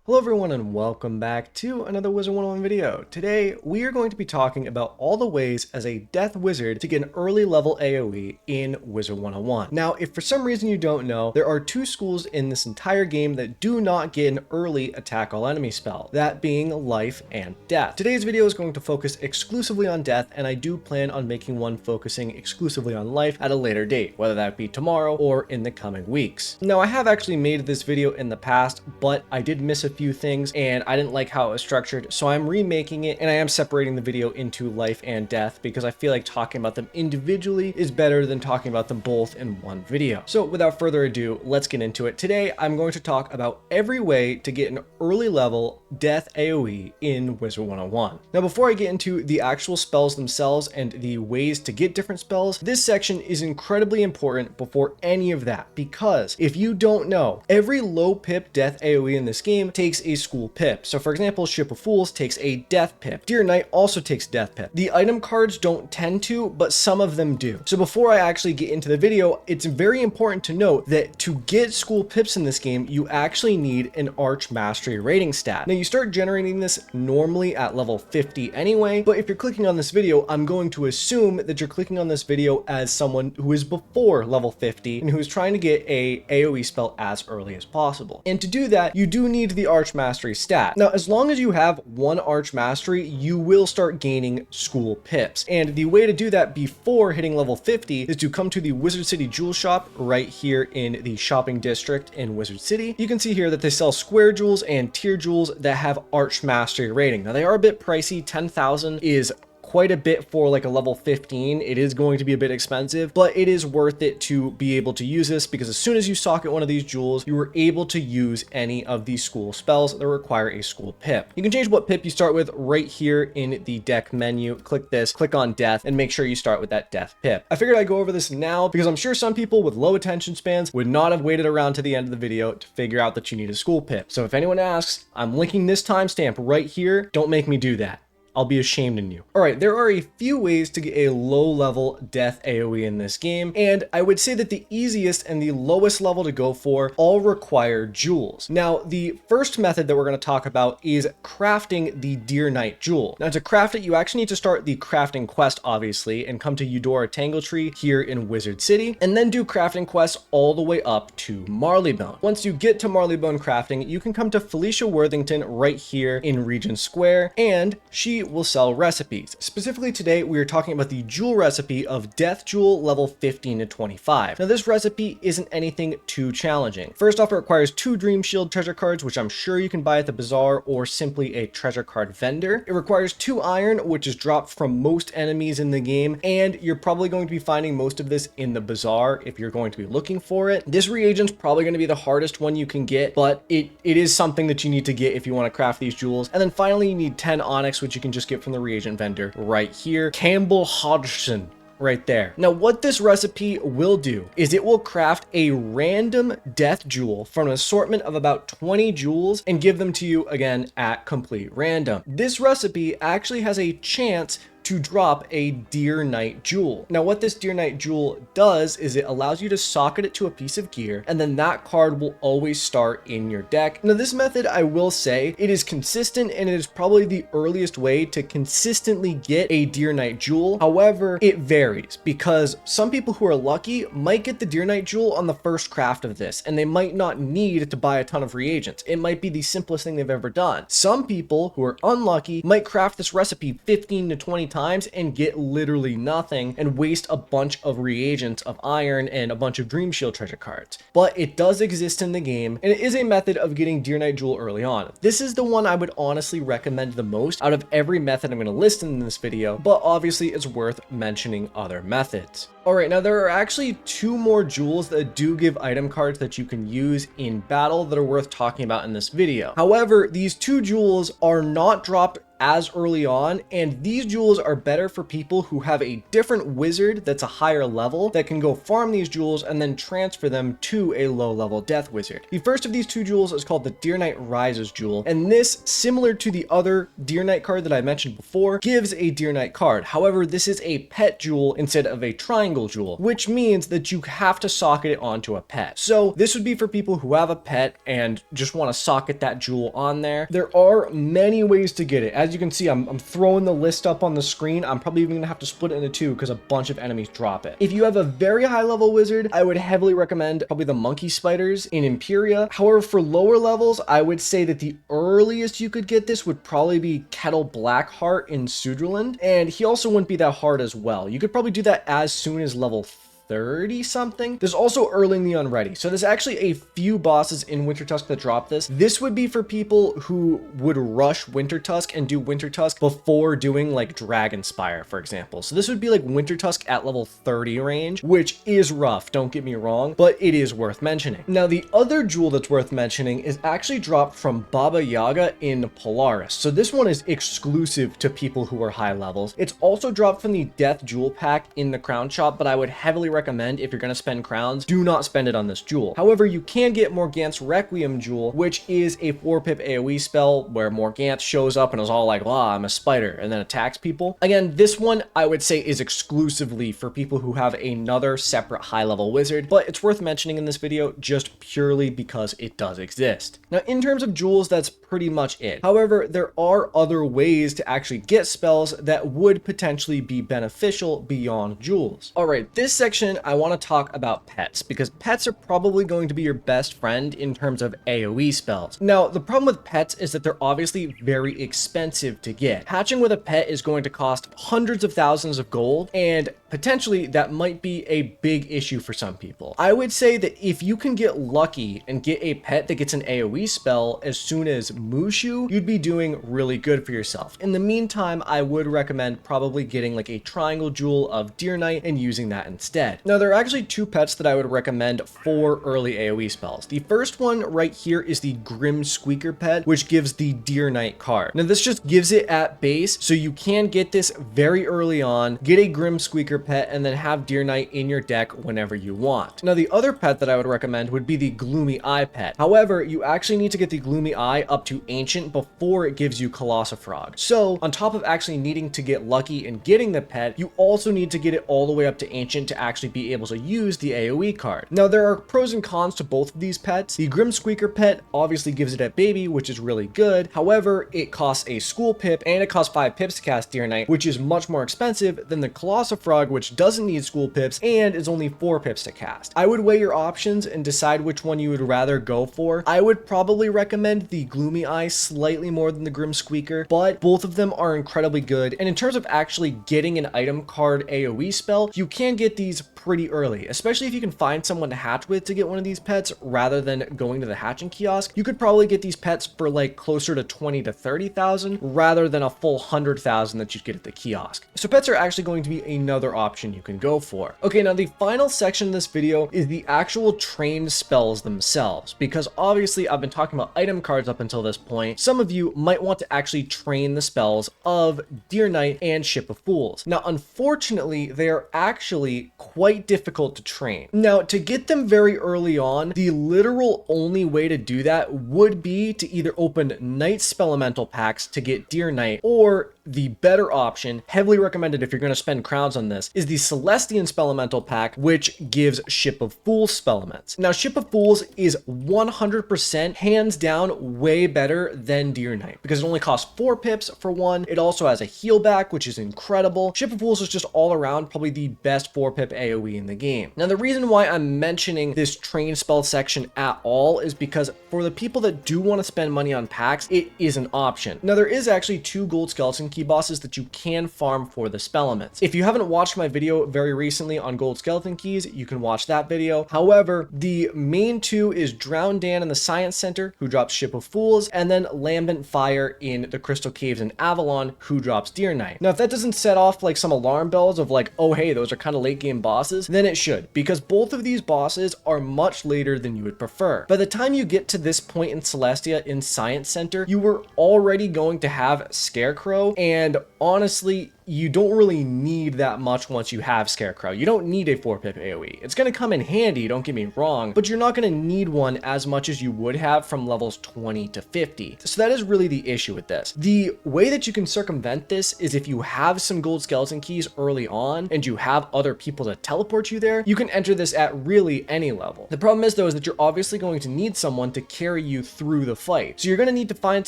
Hello everyone and welcome back to another Wizard101 video. Today we are going to be talking about all the ways as a death wizard to get an early level AOE in Wizard101. Now if for some reason you don't know, there are two schools in this entire game that do not get an early attack all enemy spell, that being life and death. Today's video is going to focus exclusively on death, and I do plan on making one focusing exclusively on life at a later date, whether that be tomorrow or in the coming weeks. Now I have actually made this video in the past, but I did miss a few things and I didn't like how it was structured, so I'm remaking it and I am separating the video into life and death because I feel like talking about them individually is better than talking about them both in one video. So without further ado, let's get into it. Today I'm going to talk about every way to get an early level death AOE in Wizard101. Now before I get into the actual spells themselves and the ways to get different spells, this section is incredibly important before any of that, because if you don't know, every low pip death AOE in this game takes a school pip. So for example, Ship of Fools takes a death pip. Dear Knight also takes death pip. The item cards don't tend to, but some of them do. So before I actually get into the video, it's very important to note that to get school pips in this game, you actually need an Archmastery rating stat. Now you start generating this normally at level 50 anyway, but if you're clicking on this video, I'm going to assume that you're clicking on this video as someone who is before level 50 and who's trying to get a AOE spell as early as possible. And to do that, you do need the Archmastery stat. Now, as long as you have one Archmastery, you will start gaining school pips. And the way to do that before hitting level 50 is to come to the Wizard City Jewel Shop right here in the shopping district in Wizard City. You can see here that they sell square jewels and tier jewels that have Archmastery rating. Now, they are a bit pricey. 10,000 is quite a bit for like a level 15. It is going to be a bit expensive, but it is worth it to be able to use this, because as soon as you socket one of these jewels, you are able to use any of these school spells that require a school pip. You can change what pip you start with right here in the deck menu. Click this, click on death, and make sure you start with that death pip. I figured I'd go over this now because I'm sure some people with low attention spans would not have waited around to the end of the video to figure out that you need a school pip. So if anyone asks, I'm linking this timestamp right here. Don't make me do that. I'll be ashamed in you. All right, there are a few ways to get a low level death AOE in this game, and I would say that the easiest and the lowest level to go for all require jewels. Now, the first method that we're going to talk about is crafting the Dear Knight jewel. Now, to craft it, you actually need to start the crafting quest, obviously, and come to Eudora Tangletree here in Wizard City, and then do crafting quests all the way up to Marleybone. Once you get to Marleybone crafting, you can come to Felicia Worthington right here in Regent Square, and she will sell recipes. Specifically today, we are talking about the jewel recipe of Death Jewel level 15 to 25. Now this recipe isn't anything too challenging. First off, it requires 2 Dream Shield treasure cards, which I'm sure you can buy at the bazaar or simply a treasure card vendor. It requires 2 iron, which is dropped from most enemies in the game, and you're probably going to be finding most of this in the bazaar if you're going to be looking for it. This reagent's probably going to be the hardest one you can get, but it is something that you need to get if you want to craft these jewels. And then finally, you need 10 onyx, which you can just get from the reagent vendor right here. Campbell Hodgson right there. Now what this recipe will do is it will craft a random death jewel from an assortment of about 20 jewels and give them to you again at complete random. This recipe actually has a chance to drop a Dear Knight jewel. Now what this Dear Knight jewel does is it allows you to socket it to a piece of gear, and then that card will always start in your deck. Now this method, I will say, it is consistent and it is probably the earliest way to consistently get a Dear Knight jewel. However, it varies because some people who are lucky might get the Dear Knight jewel on the first craft of this, and they might not need to buy a ton of reagents. It might be the simplest thing they've ever done. Some people who are unlucky might craft this recipe 15 to 20 times and get literally nothing and waste a bunch of reagents of iron and a bunch of Dream Shield treasure cards. But it does exist in the game, and it is a method of getting Dear Knight jewel early on. This is the one I would honestly recommend the most out of every method I'm going to list in this video, but obviously it's worth mentioning other methods. Alright, now there are actually 2 more jewels that do give item cards that you can use in battle that are worth talking about in this video. However, these 2 jewels are not dropped as early on, and these jewels are better for people who have a different wizard that's a higher level that can go farm these jewels and then transfer them to a low level death wizard. The first of these two jewels is called the Deer Knight Rises jewel, and this, similar to the other Deer Knight card that I mentioned before, gives a Deer Knight card. However, this is a pet jewel instead of a triangle jewel, which means that you have to socket it onto a pet. So this would be for people who have a pet and just want to socket that jewel on there. There are many ways to get it. As you can see, I'm throwing the list up on the screen. I'm probably even gonna have to split it into two because a bunch of enemies drop it. If you have a very high level wizard, I would heavily recommend probably the monkey spiders in Imperia. However, for lower levels, I would say that the earliest you could get this would probably be Kettle Blackheart in Sudreland, and he also wouldn't be that hard as well. You could probably do that as soon as level 30 something. There's also Erling the Unready. So there's actually a few bosses in Wintertusk that drop this. This would be for people who would rush Wintertusk and do Wintertusk before doing like Dragonspire, for example. So this would be like Wintertusk at level 30 range, which is rough, don't get me wrong, but it is worth mentioning. Now, the other jewel that's worth mentioning is actually dropped from Baba Yaga in Polaris. So this one is exclusive to people who are high levels. It's also dropped from the Death Jewel Pack in the Crown Shop, but I would heavily recommend, if you're going to spend crowns, do not spend it on this jewel. However, you can get Morganth's Requiem jewel, which is a 4-pip AOE spell where Morganth shows up and is all like, "Ah, I'm a spider," and then attacks people. Again, this one I would say is exclusively for people who have another separate high-level wizard, but it's worth mentioning in this video just purely because it does exist. Now, in terms of jewels, that's pretty much it. However, there are other ways to actually get spells that would potentially be beneficial beyond jewels. All right, this section I want to talk about pets, because pets are probably going to be your best friend in terms of AOE spells. Now, the problem with pets is that they're obviously very expensive to get. Hatching with a pet is going to cost hundreds of thousands of gold, and potentially that might be a big issue for some people. I would say that if you can get lucky and get a pet that gets an AOE spell as soon as Mushu, you'd be doing really good for yourself. In the meantime, I would recommend probably getting like a triangle jewel of Deer Knight and using that instead. Now, there are actually two pets that I would recommend for early AOE spells. The first one right here is the Grim Squeaker pet, which gives the Deer Knight card. Now, this just gives it at base, so you can get this very early on, get a Grim Squeaker pet, and then have Deer Knight in your deck whenever you want. Now, the other pet that I would recommend would be the Gloomy Eye pet. However, you actually need to get the Gloomy Eye up to Ancient before it gives you Colossifrog. So, on top of actually needing to get lucky and getting the pet, you also need to get it all the way up to Ancient to actually be able to use the AOE card. Now, there are pros and cons to both of these pets. The Grim Squeaker pet obviously gives it at baby, which is really good. However, it costs a school pip and it costs 5 pips to cast Deer Knight, which is much more expensive than the Colossifrog, which doesn't need school pips and is only 4 pips to cast. I would weigh your options and decide which one you would rather go for. I would probably recommend the Gloomy Eye slightly more than the Grim Squeaker, but both of them are incredibly good. And in terms of actually getting an item card AOE spell, you can get these pretty early, especially if you can find someone to hatch with to get one of these pets rather than going to the hatching kiosk. You could probably get these pets for like closer to 20 to 30,000 rather than a full 100,000 that you'd get at the kiosk. So pets are actually going to be another option you can go for. Okay, now the final section of this video is the actual trained spells themselves, because obviously I've been talking about item cards up until this point. Some of you might want to actually train the spells of Deer Knight and Ship of Fools. Now, unfortunately, they are actually quite difficult to train. Now, to get them very early on, the literal only way to do that would be to either open Night Spelemental packs to get Deer Knight, or the better option, heavily recommended if you're going to spend crowns on this, is the Celestian Spelemental pack, which gives Ship of Fools Spelements. Now, Ship of Fools is 100% hands down way better than Deer Knight because it only costs 4 pips for one. It also has a heal back, which is incredible. Ship of Fools is just all around probably the best 4-pip AoE in the game. Now, the reason why I'm mentioning this train spell section at all is because for the people that do want to spend money on packs, it is an option. Now, there is actually 2 gold skeleton Key bosses that you can farm for the spell elements. If you haven't watched my video very recently on Gold Skeleton Keys, you can watch that video. However, the main two is Drown Dan in the Science Center, who drops Ship of Fools, and then Lambent Fire in the Crystal Caves in Avalon, who drops Deer Knight. Now, if that doesn't set off like some alarm bells of like, oh hey, those are kind of late game bosses, then it should, because both of these bosses are much later than you would prefer. By the time you get to this point in Celestia in Science Center, you were already going to have Scarecrow, and honestly, you don't really need that much once you have Scarecrow. You don't need a 4-pip AoE. It's going to come in handy, don't get me wrong, but you're not going to need one as much as you would have from levels 20 to 50. So that is really the issue with this. The way that you can circumvent this is if you have some gold skeleton keys early on and you have other people to teleport you there, you can enter this at really any level. The problem is though is that you're obviously going to need someone to carry you through the fight. So you're going to need to find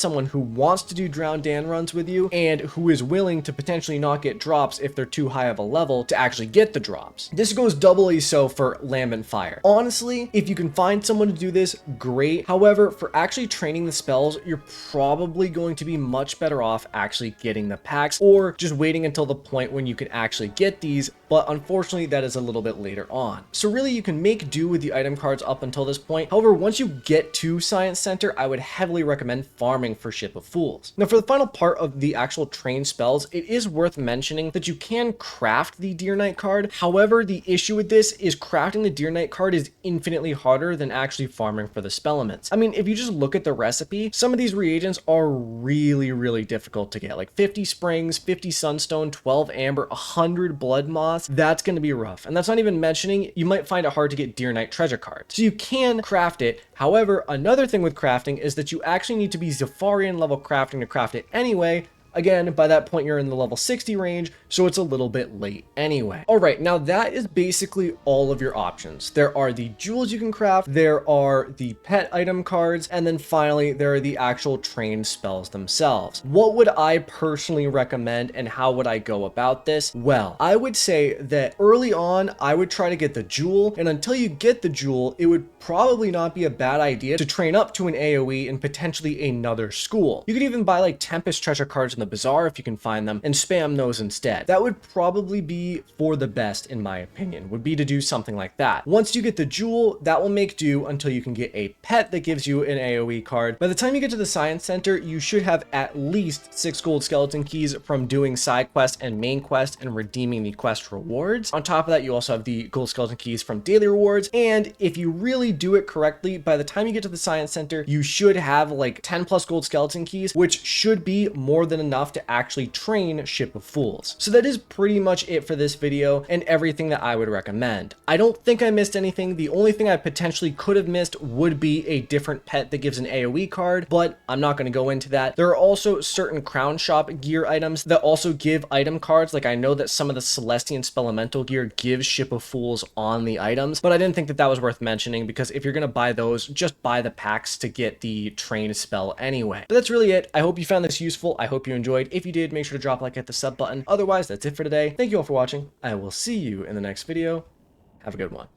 someone who wants to do Drown Dan runs with you and who is willing to potentially not get drops if they're too high of a level to actually get the drops. This goes doubly so for Lambent Fire. Honestly, if you can find someone to do this, great. However, for actually training the spells, you're probably going to be much better off actually getting the packs or just waiting until the point when you can actually get these, but unfortunately that is a little bit later on. So really you can make do with the item cards up until this point. However, once you get to Science Center, I would heavily recommend farming for Ship of Fools. Now for the final part of the actual train spells, it is worth mentioning that you can craft the Deer Knight card. However, the issue with this is crafting the Deer Knight card is infinitely harder than actually farming for the spell elements. I mean, if you just look at the recipe, some of these reagents are really difficult to get, like 50 springs, 50 sunstone, 12 amber, 100 blood moss. That's going to be rough. And that's not even mentioning you might find it hard to get Deer Knight treasure cards. So you can craft it. However, another thing with crafting is that you actually need to be Zephyrian level crafting to craft it anyway. Again, by that point, you're in the level 60 range, so it's a little bit late anyway. All right, now that is basically all of your options. There are the jewels you can craft, there are the pet item cards, and then finally, there are the actual trained spells themselves. What would I personally recommend and how would I go about this? Well, I would say that early on, I would try to get the jewel, and until you get the jewel, it would probably not be a bad idea to train up to an AoE in potentially another school. You could even buy like Tempest treasure cards in the bazaar if you can find them and spam those instead. That would probably be for the best in my opinion, would be to do something like that. Once you get the jewel, that will make do until you can get a pet that gives you an AoE card. By the time you get to the Science Center, you should have at least 6 gold skeleton keys from doing side quest and main quest and redeeming the quest rewards. On top of that, you also have the gold skeleton keys from daily rewards, and if you really do it correctly, by the time you get to the Science Center, you should have like 10 plus gold skeleton keys, which should be more than enough to actually train Ship of Fools. So that is pretty much it for this video and everything that I would recommend. I don't think I missed anything. The only thing I potentially could have missed would be a different pet that gives an AoE card, but I'm not going to go into that. There are also certain Crown Shop gear items that also give item cards. Like I know that some of the Celestian Spelemental gear gives Ship of Fools on the items, but I didn't think that that was worth mentioning because if you're going to buy those, just buy the packs to get the trained spell anyway. But that's really it. I hope you found this useful. I hope you enjoyed. If you did, make sure to drop a like, hit the sub button. Otherwise, that's it for today. Thank you all for watching. I will see you in the next video. Have a good one.